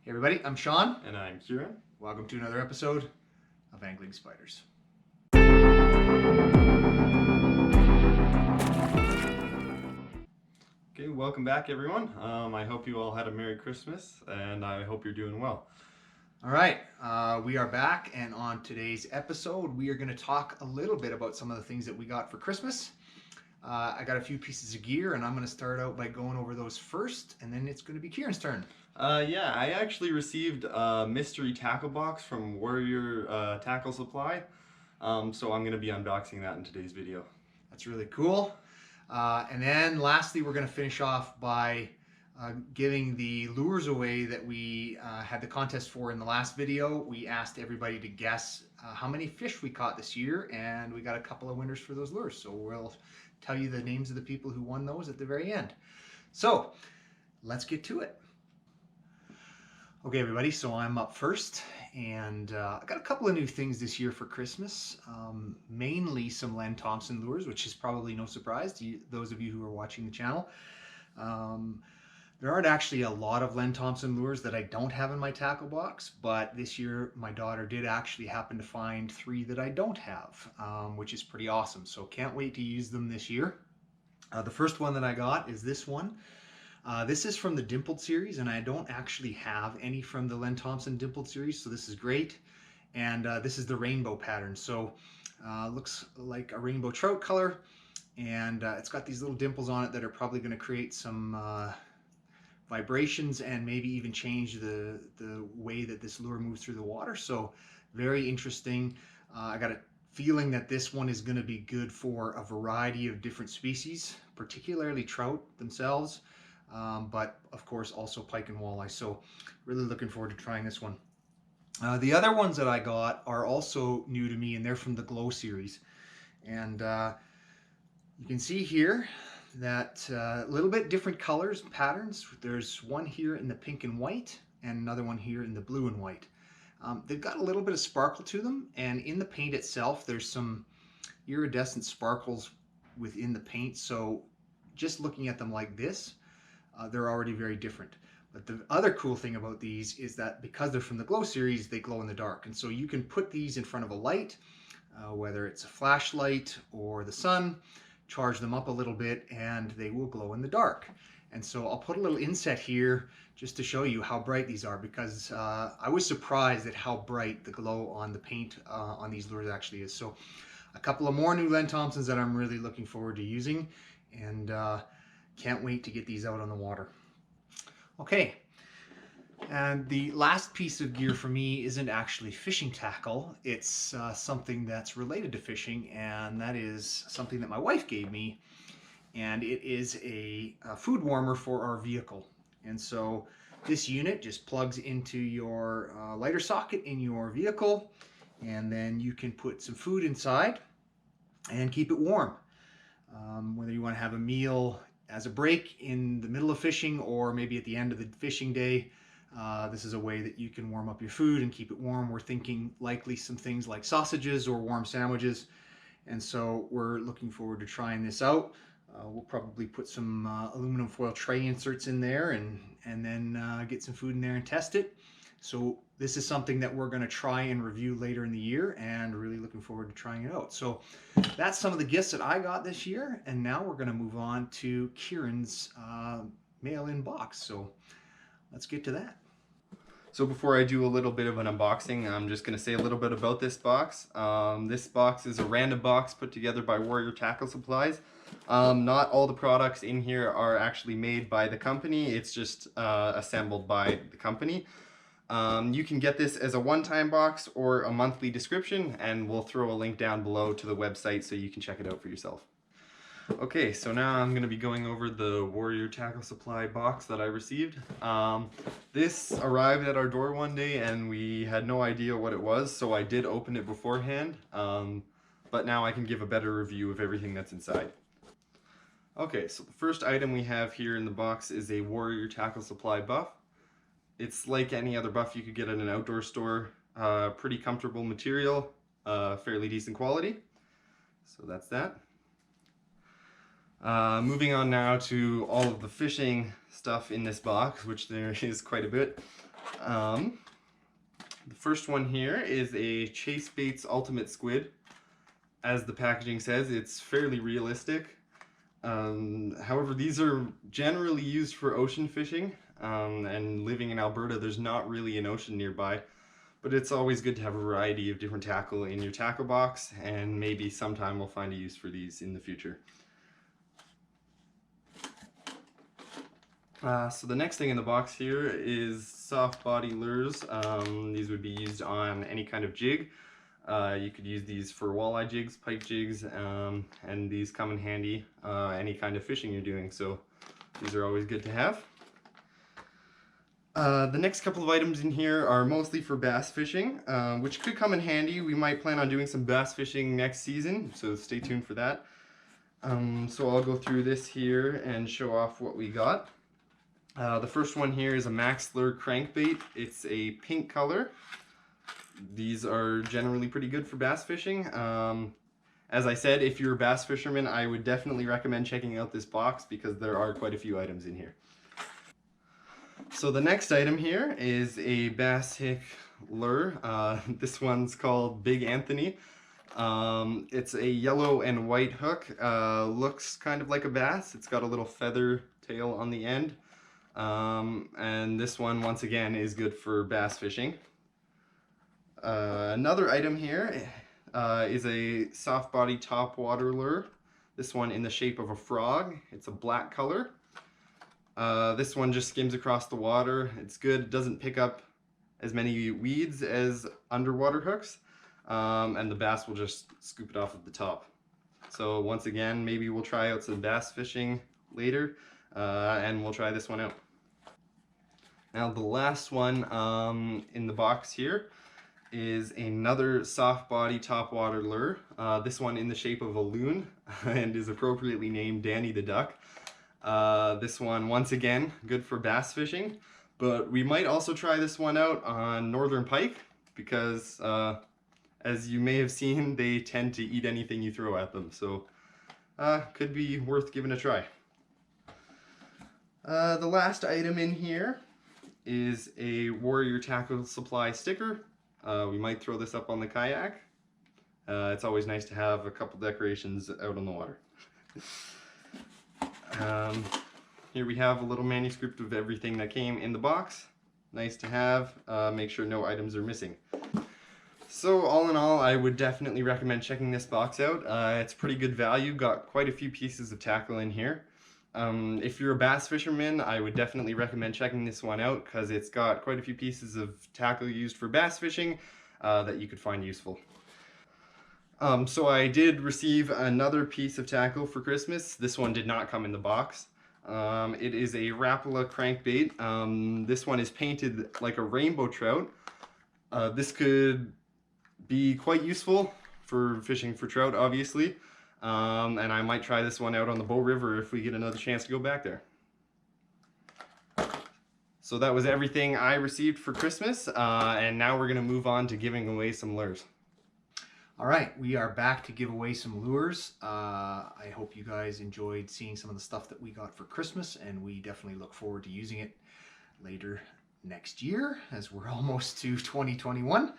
Hey everybody, I'm Sean. And I'm Kieran. Welcome to another episode of Angling Spiders. Okay, welcome back everyone. I hope you all had a Merry Christmas and I hope you're doing well. All right, we are back, and on today's episode we are going to talk a little bit about some of the things that we got for Christmas. I got a few pieces of gear and I'm going to start out by going over those first, and then it's going to be Kieran's turn. Yeah, I actually received a mystery tackle box from Warrior Tackle Supply, so I'm going to be unboxing that in today's video. That's really cool. And then lastly, we're going to finish off by giving the lures away that we had the contest for in the last video. We asked everybody to guess how many fish we caught this year, and we got a couple of winners for those lures. So we'll tell you the names of the people who won those at the very end. So let's get to it. Okay, everybody, so I'm up first, and I got a couple of new things this year for Christmas, mainly some Len Thompson lures, which is probably no surprise to you, those of you who are watching the channel. There aren't actually a lot of Len Thompson lures that I don't have in my tackle box, but this year my daughter did actually happen to find 3 that I don't have, which is pretty awesome, so can't wait to use them this year. The first one that I got is this one. This is from the Dimpled series, and I don't actually have any from the Len Thompson Dimpled series, so this is great. And this is the rainbow pattern, so looks like a rainbow trout color, and it's got these little dimples on it that are probably going to create some vibrations and maybe even change the way that this lure moves through the water. So very interesting. I got a feeling that this one is going to be good for a variety of different species, particularly trout themselves. But of course also pike and walleye, so really looking forward to trying this one. The other ones that I got are also new to me, and they're from the Glow series, and you can see here that a little bit different colors, patterns. There's one here in the pink and white and another one here in the blue and white. They've got a little bit of sparkle to them, and in the paint itself there's some iridescent sparkles within the paint, so just looking at them like this, they're already very different. But the other cool thing about these is that because they're from the Glow series, they glow in the dark. And so you can put these in front of a light, whether it's a flashlight or the sun, charge them up a little bit, and they will glow in the dark. And so I'll put a little inset here just to show you how bright these are, because I was surprised at how bright the glow on the paint on these lures actually is. So a couple of more new Len Thompsons that I'm really looking forward to using, and can't wait to get these out on the water. Okay, and the last piece of gear for me isn't actually fishing tackle. It's something that's related to fishing, and that is something that my wife gave me, and it is a food warmer for our vehicle. And so this unit just plugs into your lighter socket in your vehicle, and then you can put some food inside and keep it warm. Whether you want to have a meal as a break in the middle of fishing, or maybe at the end of the fishing day, this is a way that you can warm up your food and keep it warm. We're thinking likely some things like sausages or warm sandwiches, and so we're looking forward to trying this out. We'll probably put some aluminum foil tray inserts in there, and then get some food in there and test it. So this is something that we're going to try and review later in the year, and really looking forward to trying it out. So that's some of the gifts that I got this year, and now we're going to move on to Kieran's mail-in box. So let's get to that. So before I do a little bit of an unboxing, I'm just going to say a little bit about this box. This box is a random box put together by Warrior Tackle Supplies. Not all the products in here are actually made by the company, it's just assembled by the company. You can get this as a one-time box or a monthly description, and we'll throw a link down below to the website so you can check it out for yourself. Okay, so now I'm going to be going over the Warrior Tackle Supply box that I received. This arrived at our door one day and we had no idea what it was, so I did open it beforehand, but now I can give a better review of everything that's inside. Okay, so the first item we have here in the box is a Warrior Tackle Supply buff. It's like any other buff you could get at an outdoor store. Pretty comfortable material, fairly decent quality. So that's that. Moving on now to all of the fishing stuff in this box, which there is quite a bit. The first one here is a Chase Baits Ultimate Squid. As the packaging says, it's fairly realistic. However, these are generally used for ocean fishing, and living in Alberta, there's not really an ocean nearby. But it's always good to have a variety of different tackle in your tackle box, and maybe sometime we'll find a use for these in the future. So the next thing in the box here is soft body lures. These would be used on any kind of jig. You could use these for walleye jigs, pike jigs, and these come in handy any kind of fishing you're doing. So these are always good to have. The next couple of items in here are mostly for bass fishing, which could come in handy. We might plan on doing some bass fishing next season, so stay tuned for that. So I'll go through this here and show off what we got. The first one here is a Maxler Crankbait. It's a pink color. These are generally pretty good for bass fishing. As I said, if you're a bass fisherman, I would definitely recommend checking out this box because there are quite a few items in here. So the next item here is a bass hook lure. This one's called Big Anthony. It's a yellow and white hook. Looks kind of like a bass. It's got a little feather tail on the end. And this one, once again, is good for bass fishing. Another item here is a soft body top water lure. This one in the shape of a frog. It's a black color. This one just skims across the water. It's good. It doesn't pick up as many weeds as underwater hooks. And the bass will just scoop it off at the top. So once again, maybe we'll try out some bass fishing later, and we'll try this one out. Now the last one in the box here is another soft body top water lure. This one in the shape of a loon and is appropriately named Danny the Duck. This one, once again, good for bass fishing, but we might also try this one out on northern pike because as you may have seen, they tend to eat anything you throw at them, so could be worth giving a try. The last item in here is a Warrior Tackle Supply sticker. We might throw this up on the kayak. It's always nice to have a couple decorations out on the water. Here we have a little manuscript of everything that came in the box. Nice to have. Make sure no items are missing. So all in all, I would definitely recommend checking this box out. It's pretty good value. Got quite a few pieces of tackle in here. If you're a bass fisherman, I would definitely recommend checking this one out because it's got quite a few pieces of tackle used for bass fishing that you could find useful. So I did receive another piece of tackle for Christmas. This one did not come in the box. It is a Rapala Crankbait. This one is painted like a rainbow trout. This could be quite useful for fishing for trout, obviously. And I might try this one out on the Bow River if we get another chance to go back there. So that was everything I received for Christmas, and now we're going to move on to giving away some lures. All right, we are back to give away some lures. I hope you guys enjoyed seeing some of the stuff that we got for Christmas, and we definitely look forward to using it later next year as we're almost to 2021.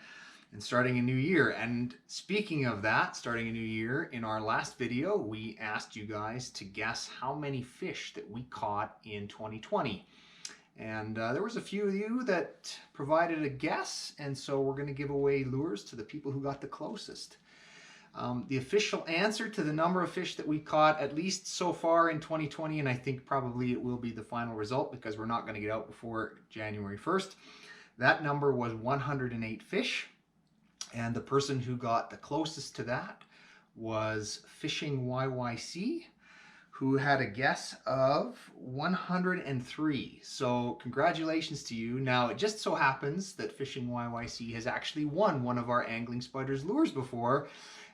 And starting a new year. And speaking of that, starting a new year, in our last video, we asked you guys to guess how many fish that we caught in 2020. And there was a few of you that provided a guess, and so we're going to give away lures to the people who got the closest. The official answer to the number of fish that we caught, at least so far in 2020, and I think probably it will be the final result because we're not going to get out before January 1st, that number was 108 fish. And the person who got the closest to that was Fishing YYC, who had a guess of 103. So congratulations to you. Now, it just so happens that Fishing YYC has actually won one of our Angling Spiders lures before.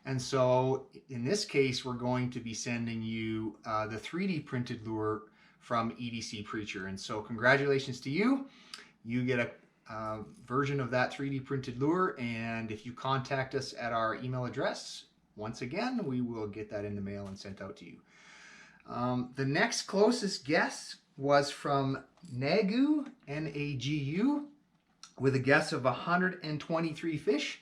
And so in this case, we're going to be sending you the 3D printed lure from EDC Preacher. And so congratulations to you. You get a version of that 3D printed lure, and if you contact us at our email address, once again, we will get that in the mail and sent out to you. The next closest guess was from Nagu, N-A-G-U. with a guess of 123 fish.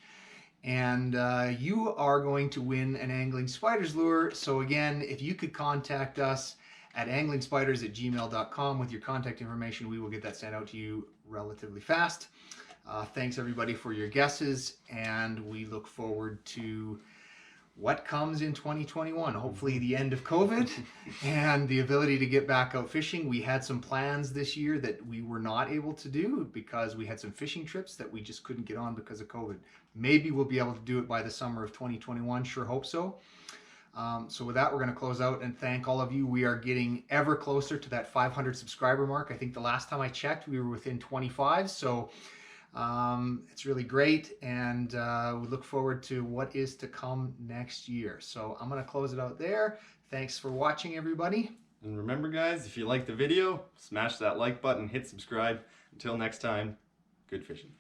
And you are going to win an Angling Spiders lure. So again, if you could contact us at anglingspiders@gmail.com with your contact information, we will get that sent out to you relatively fast. Thanks everybody for your guesses, and we look forward to what comes in 2021. Hopefully the end of COVID and the ability to get back out fishing. We had some plans this year that we were not able to do because we had some fishing trips that we just couldn't get on because of COVID. Maybe we'll be able to do it by the summer of 2021. Sure hope so. So with that, we're going to close out and thank all of you. We are getting ever closer to that 500 subscriber mark. I think the last time I checked, we were within 25. So it's really great, and we look forward to what is to come next year. So I'm going to close it out there. Thanks for watching, everybody. And remember, guys, if you liked the video, smash that like button, hit subscribe. Until next time, good fishing.